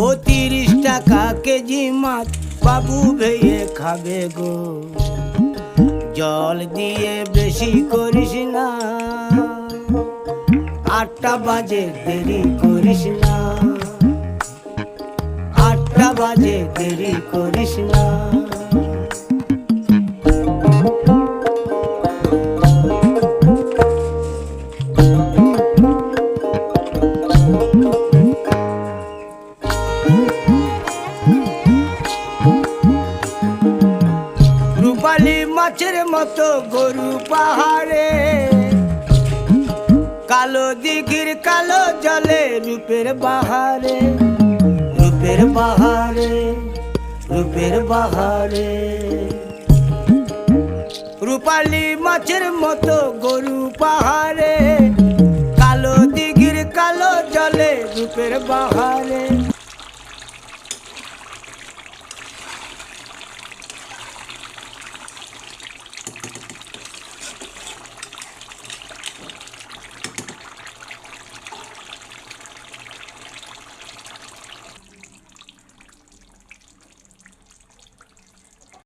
ও 30 টাকা কেজি মাছ বাবু ভেয়ে খাবে গো। জল দিয়ে বেশি করিস না, 8টা বাজে দেরি করিস না, 8টা বাজে দেরি করিস না। রূপালী মাছের মতো গরু পাহাড়ে, কালো দিঘির কালো জলে রূপের বাহারে, রূপের বাহারে, রূপের বাহারে। রূপালী মাছের মতো গরু পাহাড়ে, কালো দিঘির কালো জলে রূপের বাহারে।